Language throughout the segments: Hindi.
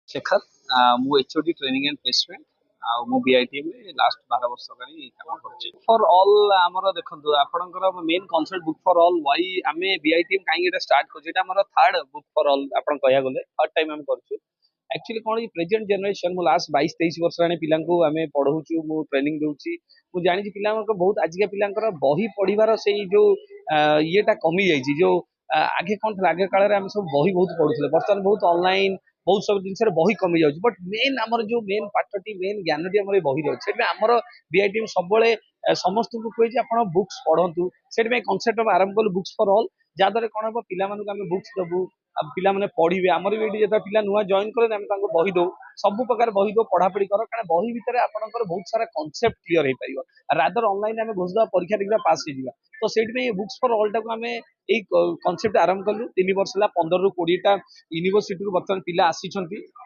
शेखर मु एचओडी ट्रेनिंग एंड प्लेसमेंट मु बीआईटीएम रे लास्ट 12 वर्ष हेलानी काम करछि फॉर ऑल हमर देखंतु आपनकर main concept book for all why हमें बीआईटीएम काहे एटा स्टार्ट करछि एटा हमर थर्ड बुक फॉर ऑल आपन कहया गले थर्ड टाइम हम करछु एक्चुअली कोन प्रेजेंट जनरेशन मु लास्ट 22-23 वर्ष रानी पिलांको हमें पढौछु मु ट्रेनिंग दउछि मु जानि छी पिलांको बहुत आजिका पिलांकर बही पढिबार सेही जो येटा कमी जाइछि जो आगे कौन था आगे काल में सब बही बहुत पढ़ुले बर्तमान बहुत ऑनलाइन बहुत सब जिन बही कमी जाऊँ बट मेन आमर जो मेन पाठटी मेन ज्ञानटी आम बही रही आमर बीआईटीएम सब समस्त को कहे आप बुक्स पढ़ु से कनसेप्ट आरंभ कलु बुक्स फॉर ऑल जहाद्वारा कौन हम पिला बुक्स दबू पिला माने पढ़े आमर भी जो पिला नुआ जॉइन कले बही दो सब प्रकार बही दो पढ़ापढ़ी कर कारण बही भितर आपंकर बहुत सारा कनसेप्ट क्लीयर हो पार रादर ऑनलाइन आम घोष परीक्षा देखा पास हो तो से बुक्स फॉर ऑल टाक आम यही कनसेप्ट आरंभ कलु 3 वर्ष है 15 ରୁ 20टा यूनिवर्सिटी बर्तमान पिला आसी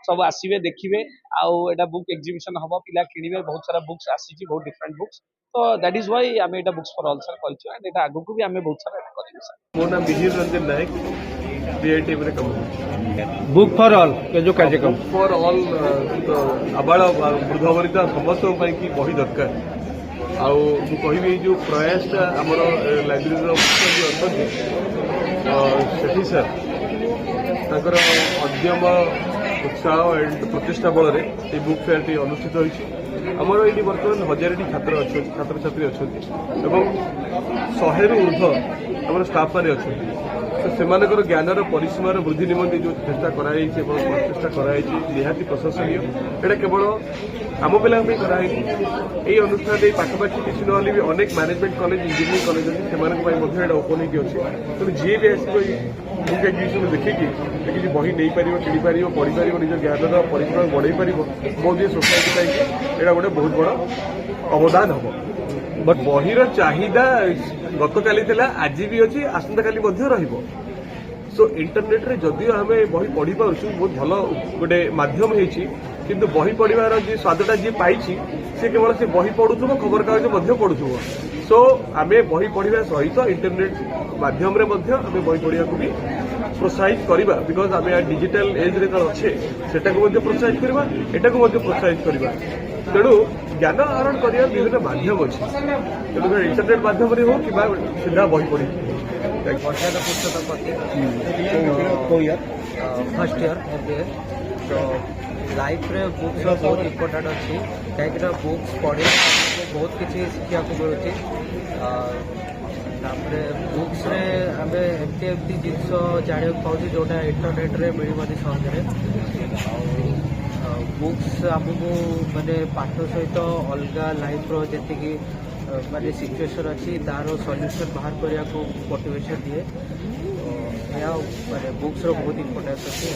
सब आसवे देखिए आउ बुक एग्जिबिशन हम पिला किणवे बहुत सारा बुक्स आसी बहुत डिफरेंट बुक्स तो दैट इज व्हाई आम एटा बुक्स फॉर ऑल सर कहछु एंड एटा आगु को भी आम बहुत सारा करियो सर मो नाम मिहिर रंजन नायक बीआईटीएम रे काम बुक फॉर ऑल के जो कार्यक्रम बुक फॉर ऑल तो आबाल वृद्ध वनिता समस्त की बही दरकार आउ मु कहबी जो प्रयास आमर लाइब्रेरी जो अच्छी सर ताकर अद्यम उत्साह एंड प्रतिष्ठा बल ये बुक फेयर टी अनुष्ठित होती आमर ये बर्तमान 1000 छात्र छात्र छात्री अच्छा 100 रु ऊर्ध आम स्टाफ मैंने अच्छा तो सेमानकर ज्ञानर परिसीमार वृद्धि निमंते जो चेष्टा कराई प्रचेषा कराई निहाती प्रशंसनीय एटा केवल आम पे कराई यही अनुष्ठान पाखापाखि किसी ना भी अनेक मैनेजमेंट कॉलेज इंजीनियरिंग कॉलेज अच्छे से ओपन होती तेणु जी भी आस बुक एग्जिबिशन देखिए बही नहीं पार कि पढ़ी पार निज ज्ञानर परिसीमा बढ़ई पार बहुत सोसाइटी यहाँ गोटे बहुत बड़ अवदान हम बट बहीर चाहिदा गत काली आज भी अच्छी आसंता काली रहिबो सो इंटरनेट रे जदियो आम बही पढ़ी पार्छु बहुत भल गोटे मध्यम किंतु बही पढ़ार जी स्वादटा जी पाई सी केवल से बही पढ़ुव खबर कागज पढ़ुव सो आम बही पढ़ा सहित इंटरनेट माध्यम आम बही पढ़ा को भी प्रोत्साहित करवा बिकज आम डिजिटल एज रे अच्छे सेटा को प्रोत्साहित करवा एटा को प्रोत्साहित करवा तेणु ज्ञान आहरण कर विभिन्न माध्यम अच्छे तेणु इंटरनेट माध्यम हो कि सीधा बही पढ़ी फर्स्ट ईयर तो लाइफ रे बुक्स बहुत इम्पोर्टाट अच्छी कहीं बुक्स पढ़े बहुत किसी शिक्षा को मिलूँ बुक्स रे आम एमती जिनस जाना पाऊँ जोटा इंटरनेट रे मिलबनी सहजरे बुक्स आमको माने पाठ सहित अलग लाइफ रो जी माने सिचुएशन अच्छी तार सल्यूशन बाहर करने को मोटिवेशन दिए बुक्स रो बहुत इम्पोर्टेंस अच्छी।